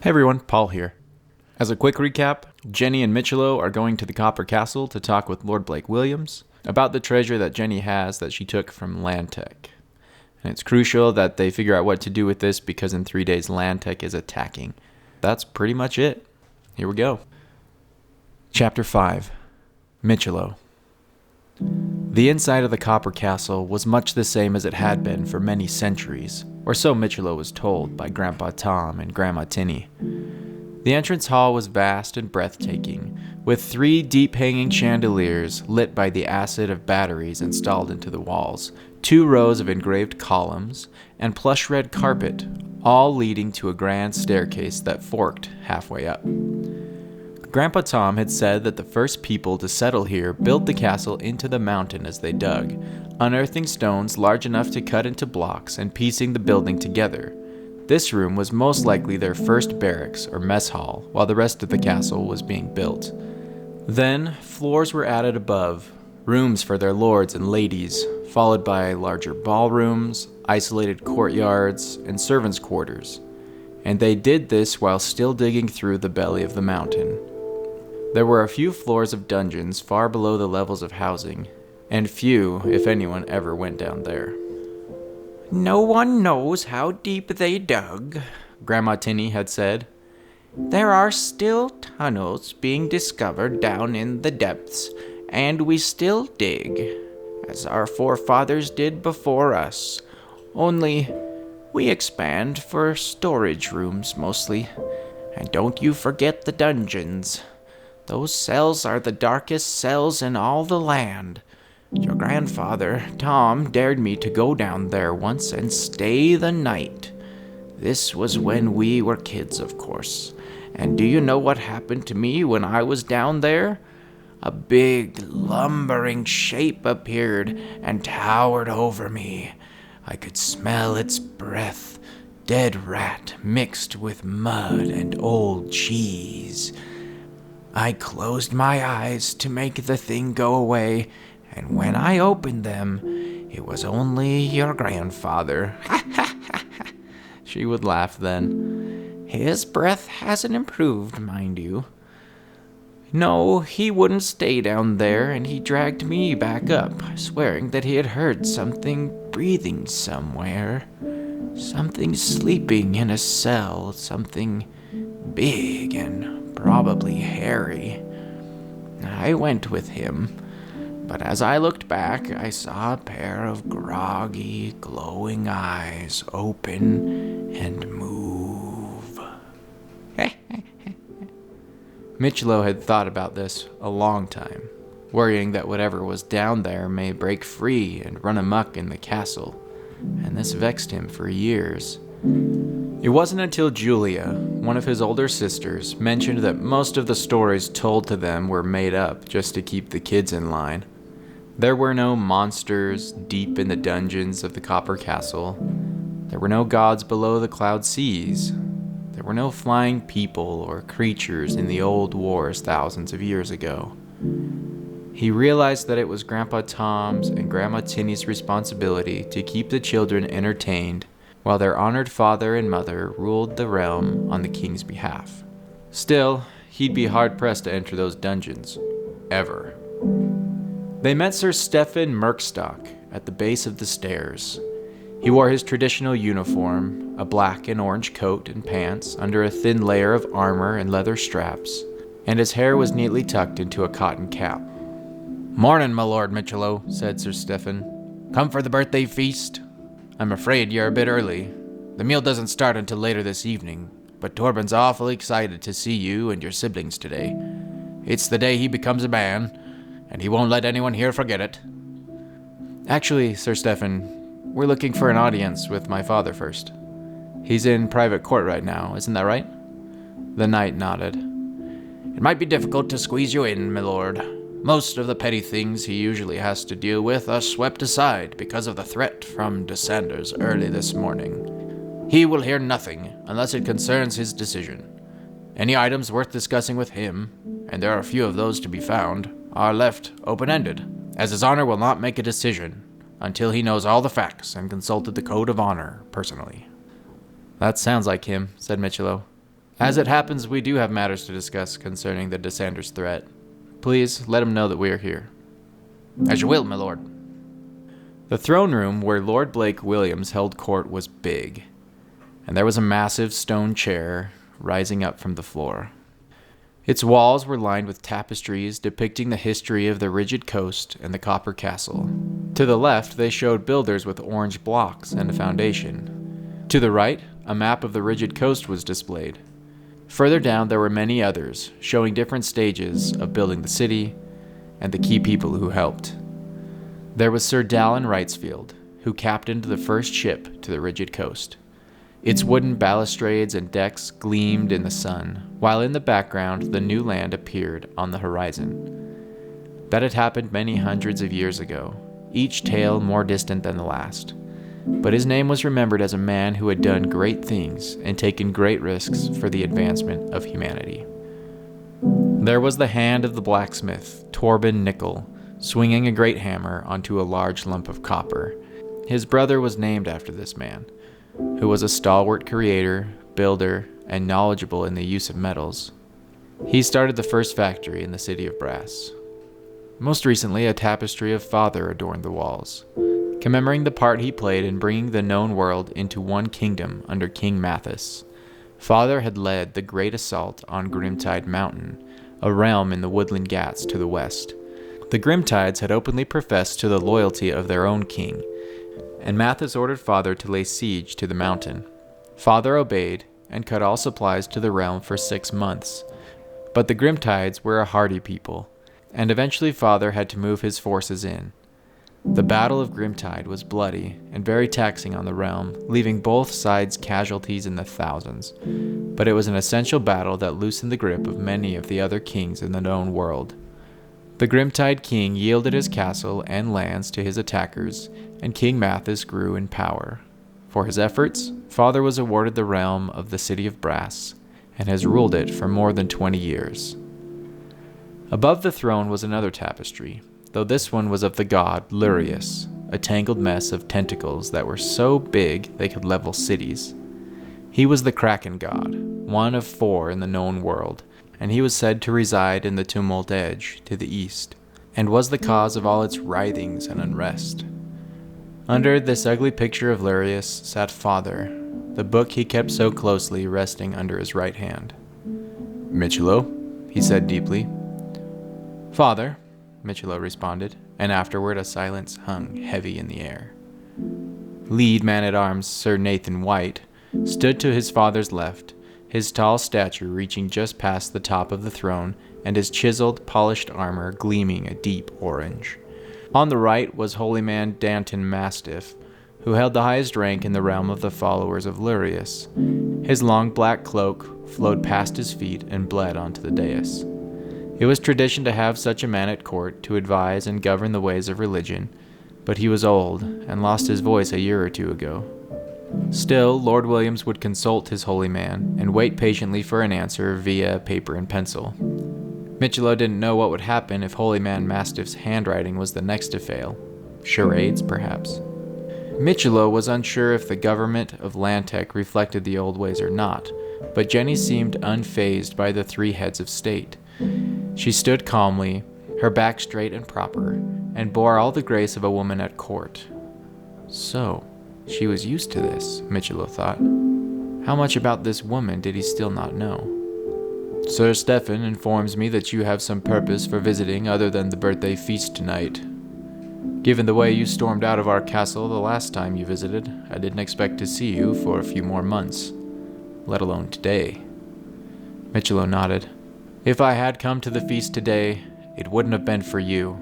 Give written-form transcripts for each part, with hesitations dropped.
Hey everyone, Paul here. As a quick recap, Jenny and Mitchello are going to the Copper Castle to talk with Lord Blake Williams about the treasure that Jenny has that she took from Landtech. And it's crucial that they figure out what to do with this because in 3 days Landtech is attacking. That's pretty much it. Here we go. Chapter 5. Mitchello. The inside of the Copper Castle was much the same as it had been for many centuries, or so Mitchello was told by Grandpa Tom and Grandma Tinny. The entrance hall was vast and breathtaking, with 3 deep-hanging chandeliers lit by the acid of batteries installed into the walls, 2 rows of engraved columns, and plush red carpet, all leading to a grand staircase that forked halfway up. Grandpa Tom had said that the first people to settle here built the castle into the mountain as they dug, unearthing stones large enough to cut into blocks and piecing the building together. This room was most likely their first barracks or mess hall, while the rest of the castle was being built. Then, floors were added above, rooms for their lords and ladies, followed by larger ballrooms, isolated courtyards, and servants' quarters. And they did this while still digging through the belly of the mountain. There were a few floors of dungeons far below the levels of housing, and few, if anyone, ever went down there. No one knows how deep they dug, Grandma Tinny had said. There are still tunnels being discovered down in the depths, and we still dig, as our forefathers did before us. Only, we expand for storage rooms mostly. And don't you forget the dungeons. Those cells are the darkest cells in all the land. Your grandfather, Tom, dared me to go down there once and stay the night. This was when we were kids, of course. And do you know what happened to me when I was down there? A big, lumbering shape appeared and towered over me. I could smell its breath, dead rat mixed with mud and old cheese. I closed my eyes to make the thing go away, and when I opened them, it was only your grandfather. She would laugh then. His breath hasn't improved, mind you. No, he wouldn't stay down there, and he dragged me back up, swearing that he had heard something breathing somewhere. Something sleeping in a cell, something big and probably hairy. I went with him, but as I looked back, I saw a pair of groggy, glowing eyes open and move. Mitchello had thought about this a long time, worrying that whatever was down there may break free and run amok in the castle, and this vexed him for years. It wasn't until Julia, one of his older sisters, mentioned that most of the stories told to them were made up just to keep the kids in line. There were no monsters deep in the dungeons of the Copper Castle. There were no gods below the cloud seas. There were no flying people or creatures in the old wars thousands of years ago. He realized that it was Grandpa Tom's and Grandma Tinny's responsibility to keep the children entertained while their honored father and mother ruled the realm on the king's behalf. Still, he'd be hard-pressed to enter those dungeons. Ever. They met Sir Stephen Merkstock at the base of the stairs. He wore his traditional uniform, a black and orange coat and pants under a thin layer of armor and leather straps, and his hair was neatly tucked into a cotton cap. "Morning, my Lord Mitchello," said Sir Stephen. "Come for the birthday feast? I'm afraid you're a bit early. The meal doesn't start until later this evening, but Torben's awfully excited to see you and your siblings today. It's the day he becomes a man, and he won't let anyone here forget it." Actually, Sir Stephen, we're looking for an audience with my father first. He's in private court right now, isn't that right? The knight nodded. "It might be difficult to squeeze you in, my lord. Most of the petty things he usually has to deal with are swept aside because of the threat from DeSanders early this morning. He will hear nothing unless it concerns his decision. Any items worth discussing with him, and there are few of those to be found, are left open-ended, as his honor will not make a decision until he knows all the facts and consulted the code of honor personally." "That sounds like him," said Mitchello. As it happens, we do have matters to discuss concerning the Descenders' threat. Please let him know that we are here. As you will, my lord. The throne room where Lord Blake Williams held court was big, and there was a massive stone chair rising up from the floor. Its walls were lined with tapestries depicting the history of the rigid coast and the copper castle. To the left, they showed builders with orange blocks and a foundation. To the right, a map of the rigid coast was displayed. Further down, there were many others, showing different stages of building the city and the key people who helped. There was Sir Dallin Wrightsfield, who captained the first ship to the rigid coast. Its wooden balustrades and decks gleamed in the sun, while in the background the new land appeared on the horizon. That had happened many hundreds of years ago, each tale more distant than the last. But his name was remembered as a man who had done great things and taken great risks for the advancement of humanity. There was the hand of the blacksmith, Torben Nickel, swinging a great hammer onto a large lump of copper. His brother was named after this man, who was a stalwart creator, builder, and knowledgeable in the use of metals. He started the first factory in the city of Brass. Most recently, a tapestry of Father adorned the walls, commemorating the part he played in bringing the known world into one kingdom under King Mathis. Father had led the great assault on Grimtide Mountain, a realm in the woodland Ghats to the west. The Grimtides had openly professed to the loyalty of their own king, and Mathis ordered Father to lay siege to the mountain. Father obeyed and cut all supplies to the realm for 6 months. But the Grimtides were a hardy people, and eventually Father had to move his forces in. The Battle of Grimtide was bloody and very taxing on the realm, leaving both sides casualties in the thousands. But it was an essential battle that loosened the grip of many of the other kings in the known world. The Grimtide king yielded his castle and lands to his attackers, and King Mathis grew in power. For his efforts, Father was awarded the realm of the City of Brass, and has ruled it for more than 20 years. Above the throne was another tapestry, though this one was of the god Lurius, a tangled mess of tentacles that were so big they could level cities. He was the Kraken god, one of 4 in the known world, and he was said to reside in the Tumult Edge to the east, and was the cause of all its writhings and unrest. Under this ugly picture of Lurius sat Father, the book he kept so closely resting under his right hand. "Mitchello," he said deeply. "Father," Mitchello responded, and afterward a silence hung heavy in the air. Lead man-at-arms Sir Nathan White stood to his father's left, his tall stature reaching just past the top of the throne and his chiseled, polished armor gleaming a deep orange. On the right was holy man Danton Mastiff, who held the highest rank in the realm of the followers of Lurius. His long black cloak flowed past his feet and bled onto the dais. It was tradition to have such a man at court to advise and govern the ways of religion, but he was old and lost his voice a year or 2 ago. Still, Lord Williams would consult his holy man and wait patiently for an answer via paper and pencil. Mitchello didn't know what would happen if holy man Mastiff's handwriting was the next to fail. Charades, perhaps. Mitchello was unsure if the government of Lantec reflected the old ways or not, but Jenny seemed unfazed by the 3 heads of state. She stood calmly, her back straight and proper, and bore all the grace of a woman at court. So, she was used to this, Mitchello thought. How much about this woman did he still not know? "Sir Stephen informs me that you have some purpose for visiting other than the birthday feast tonight. Given the way you stormed out of our castle the last time you visited, I didn't expect to see you for a few more months, let alone today." Mitchello nodded. "If I had come to the feast today, it wouldn't have been for you.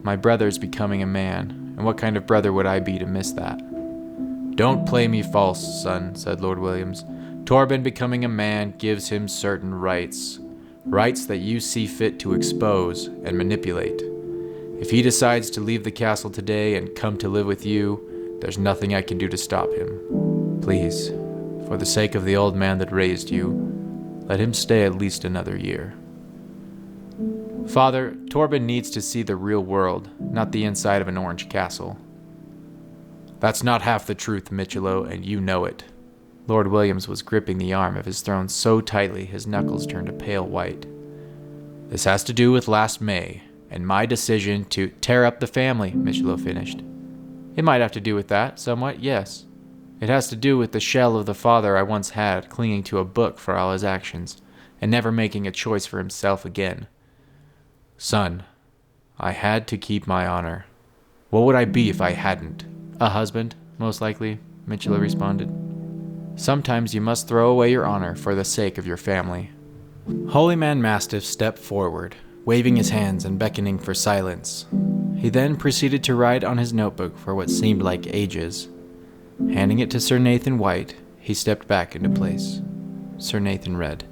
My brother's becoming a man, and what kind of brother would I be to miss that?" "Don't play me false, son," said Lord Williams. "Torben becoming a man gives him certain rights. Rights that you see fit to expose and manipulate. If he decides to leave the castle today and come to live with you, there's nothing I can do to stop him. Please, for the sake of the old man that raised you, let him stay at least another year." "Father, Torben needs to see the real world, not the inside of an orange castle." "That's not half the truth, Mitchello, and you know it. Lord Williams was gripping the arm of his throne so tightly his knuckles turned a pale white. This has to do with last May, and my decision to Tear up the family, Mitchello finished. It might have to do with that, somewhat, yes. It has to do with the shell of the father I once had, clinging to a book for all his actions, and never making a choice for himself again. Son, I had to keep my honor. What would I be if I hadn't? A husband, most likely, Mitchello responded. Sometimes you must throw away your honor for the sake of your family. Holy Man Mastiff stepped forward, waving his hands and beckoning for silence. He then proceeded to write on his notebook for what seemed like ages. Handing it to Sir Nathan White, he stepped back into place. Sir Nathan read,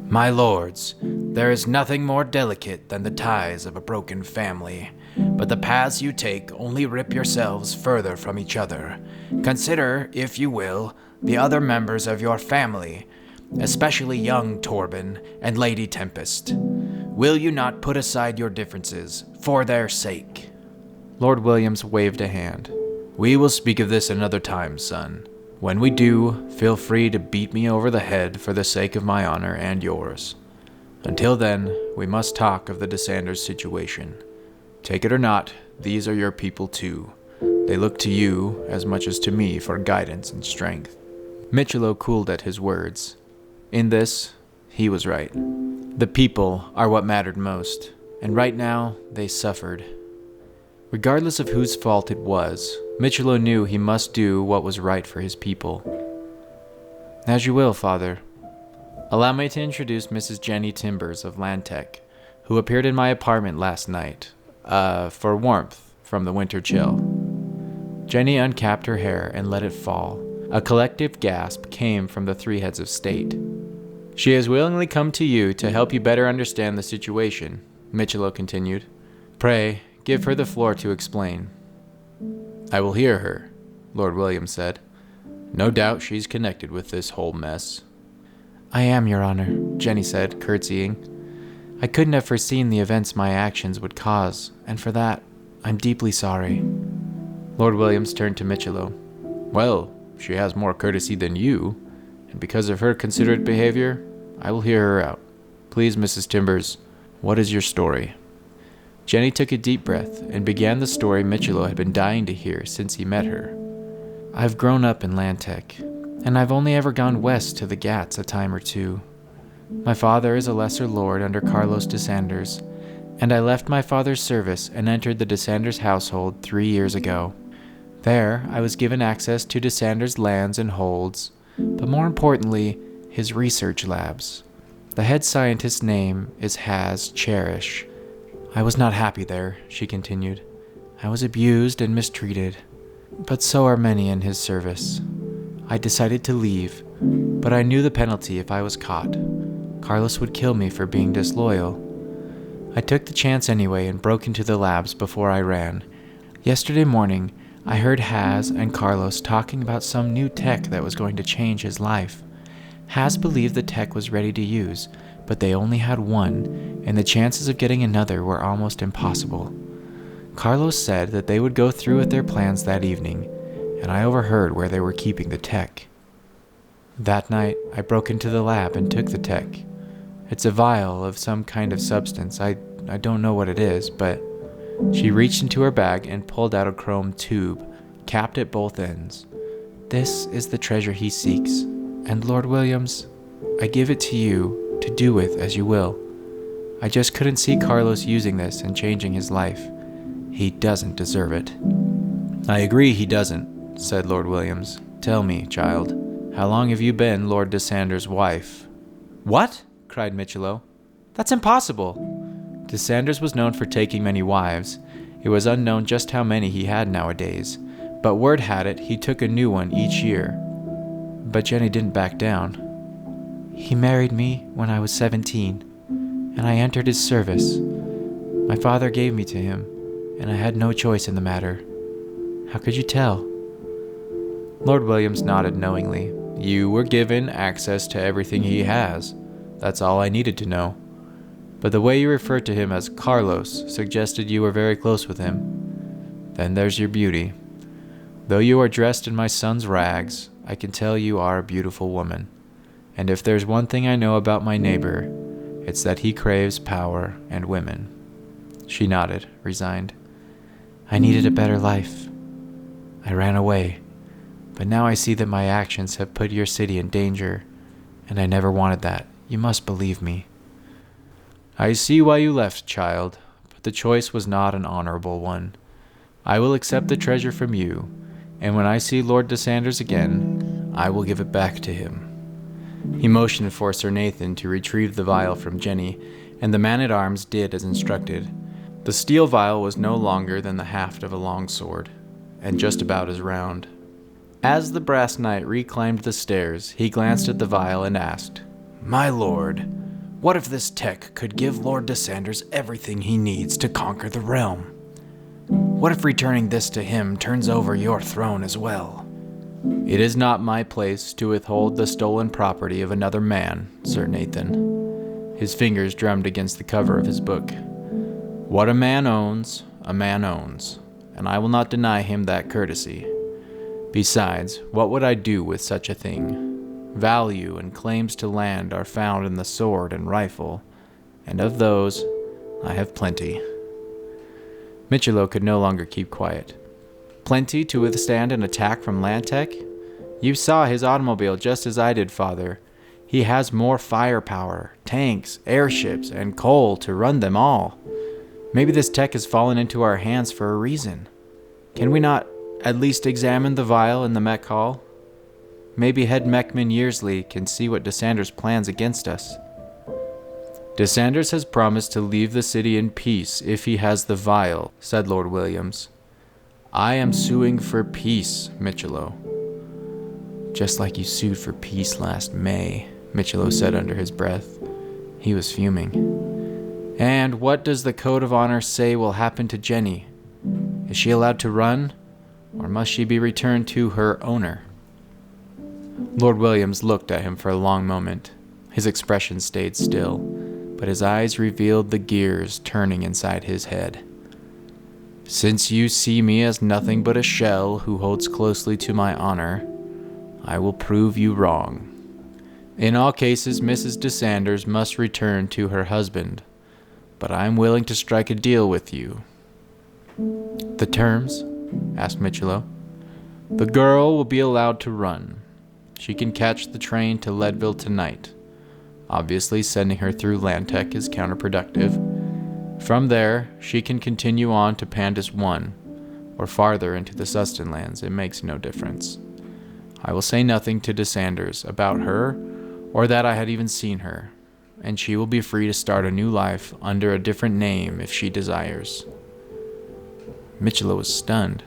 My lords, there is nothing more delicate than the ties of a broken family, but the paths you take only rip yourselves further from each other. Consider, if you will, the other members of your family, especially young Torben and Lady Tempest. Will you not put aside your differences for their sake? Lord Williams waved a hand. We will speak of this another time, son. When we do, feel free to beat me over the head for the sake of my honor and yours. Until then, we must talk of the DeSanders situation. Take it or not, these are your people too. They look to you as much as to me for guidance and strength. Mitchello cooled at his words. In this, he was right. The people are what mattered most, and right now, they suffered. Regardless of whose fault it was, Mitchello knew he must do what was right for his people. As you will, Father. Allow me to introduce Mrs. Jenny Timbers of Lantec, who appeared in my apartment last night, for warmth from the winter chill. Jenny uncapped her hair and let it fall. A collective gasp came from the three heads of state. She has willingly come to you to help you better understand the situation, Mitchello continued. Pray, give her the floor to explain. I will hear her, Lord Williams said. No doubt she's connected with this whole mess. I am, Your Honor, Jenny said, curtsying. I couldn't have foreseen the events my actions would cause, and for that, I'm deeply sorry. Lord Williams turned to Mitchello. Well, she has more courtesy than you, and because of her considerate behavior, I will hear her out. Please, Mrs. Timbers, what is your story? Jenny took a deep breath and began the story Mitchello had been dying to hear since he met her. I've grown up in Lantec, and I've only ever gone west to the Ghats a time or two. My father is a lesser lord under Carlos DeSanders, and I left my father's service and entered the DeSanders household 3 years ago. There, I was given access to DeSanders' lands and holds, but more importantly, his research labs. The head scientist's name is Haz Cherish. I was not happy there, she continued. I was abused and mistreated, but so are many in his service. I decided to leave, but I knew the penalty if I was caught. Carlos would kill me for being disloyal. I took the chance anyway and broke into the labs before I ran. Yesterday morning, I heard Haz and Carlos talking about some new tech that was going to change his life. Haz believed the tech was ready to use, but they only had one, and the chances of getting another were almost impossible. Carlos said that they would go through with their plans that evening, and I overheard where they were keeping the tech. That night, I broke into the lab and took the tech. It's a vial of some kind of substance. I don't know what it is, but... She reached into her bag and pulled out a chrome tube, capped at both ends. This is the treasure he seeks, and Lord Williams, I give it to you to do with as you will. I just couldn't see Carlos using this and changing his life. He doesn't deserve it. I agree he doesn't, said Lord Williams. Tell me, child, how long have you been Lord DeSanders' wife? What? Cried Mitchello. That's impossible. DeSanders was known for taking many wives. It was unknown just how many he had nowadays, but word had it he took a new one each year. But Jenny didn't back down. He married me when I was 17, and I entered his service. My father gave me to him, and I had no choice in the matter. How could you tell? Lord Williams nodded knowingly. You were given access to everything he has. That's all I needed to know. But the way you referred to him as Carlos suggested you were very close with him. Then there's your beauty. Though you are dressed in my son's rags, I can tell you are a beautiful woman. And if there's one thing I know about my neighbor, it's that he craves power and women." She nodded, resigned. "I needed a better life. I ran away, but now I see that my actions have put your city in danger, and I never wanted that. You must believe me." "I see why you left, child, but the choice was not an honorable one. I will accept the treasure from you, and when I see Lord Desanders again, I will give it back to him." He motioned for Sir Nathan to retrieve the vial from Jenny, and the man-at-arms did as instructed. The steel vial was no longer than the haft of a long sword, and just about as round. As the brass knight reclimbed the stairs, he glanced at the vial and asked, "My lord, what if this tech could give Lord Desanders everything he needs to conquer the realm? What if returning this to him turns over your throne as well?" "It is not my place to withhold the stolen property of another man, Sir Nathan." His fingers drummed against the cover of his book. "What a man owns, and I will not deny him that courtesy. Besides, what would I do with such a thing? Value and claims to land are found in the sword and rifle, and of those I have plenty." Mitchello could no longer keep quiet. "Plenty to withstand an attack from Lantec? You saw his automobile just as I did, Father. He has more firepower, tanks, airships, and coal to run them all. Maybe this tech has fallen into our hands for a reason. Can we not at least examine the vial in the mech hall? Maybe Head Mechman Yearsley can see what Desanders plans against us." "Desanders has promised to leave the city in peace if he has the vial," said Lord Williams. "I am suing for peace, Mitchello." "Just like you sued for peace last May," Mitchello said under his breath. He was fuming. "And what does the Code of Honor say will happen to Jenny? Is she allowed to run, or must she be returned to her owner?" Lord Williams looked at him for a long moment. His expression stayed still, but his eyes revealed the gears turning inside his head. "Since you see me as nothing but a shell who holds closely to my honor, I will prove you wrong. In all cases, Mrs. Desanders must return to her husband, but I am willing to strike a deal with you." "The terms?" asked Mitchello. "The girl will be allowed to run. She can catch the train to Leadville tonight. Obviously, sending her through Lantec is counterproductive. From there, she can continue on to Pandus 1, or farther into the Sustenlands. It makes no difference. I will say nothing to Desanders about her, or that I had even seen her, and she will be free to start a new life under a different name if she desires." Mitchello was stunned.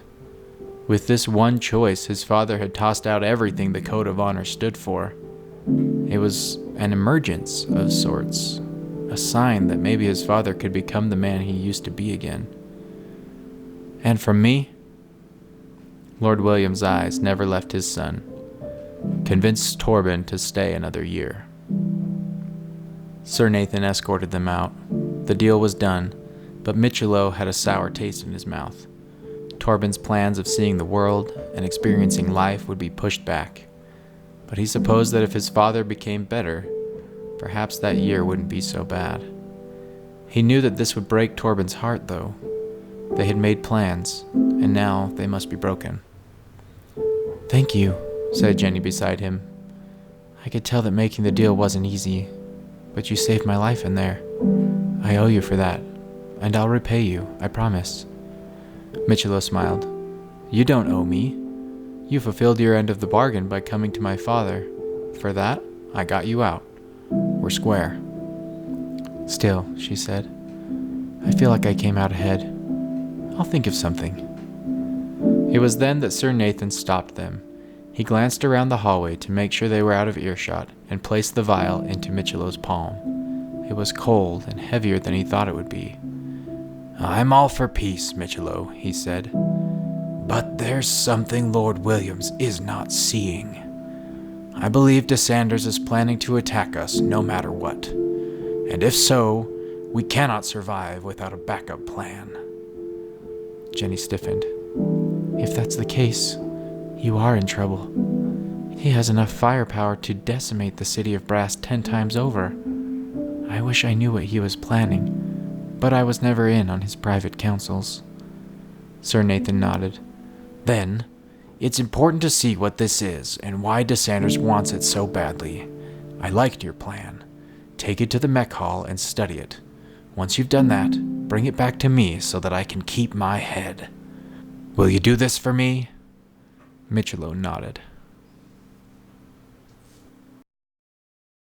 With this one choice, his father had tossed out everything the Code of Honor stood for. It was an emergence of sorts, a sign that maybe his father could become the man he used to be again. "And from me?" Lord William's eyes never left his son. "Convince Torben to stay another year." Sir Nathan escorted them out. The deal was done, but Mitchello had a sour taste in his mouth. Torben's plans of seeing the world and experiencing life would be pushed back. But he supposed that if his father became better, perhaps that year wouldn't be so bad. He knew that this would break Torben's heart, though. They had made plans, and now they must be broken. "Thank you," said Jenny beside him. "I could tell that making the deal wasn't easy, but you saved my life in there. I owe you for that, and I'll repay you, I promise." Mitchello smiled. "You don't owe me. You fulfilled your end of the bargain by coming to my father. For that, I got you out. We're square." "Still," she said, "I feel like I came out ahead. I'll think of something." It was then that Sir Nathan stopped them. He glanced around the hallway to make sure they were out of earshot and placed the vial into Mitchello's palm. It was cold and heavier than he thought it would be. "I'm all for peace, Mitchello," he said. "But there's something Lord Williams is not seeing. I believe Desanders is planning to attack us no matter what. And if so, we cannot survive without a backup plan." Jenny stiffened. "If that's the case, you are in trouble. He has enough firepower to decimate the city of Brass 10 times over. I wish I knew what he was planning, but I was never in on his private councils. Sir Nathan nodded. Then, it's important to see what this is and why DeSanders wants it so badly. I liked your plan. Take it to the mech hall and study it. Once you've done that, bring it back to me so that I can keep my head. Will you do this for me? Mitchello nodded.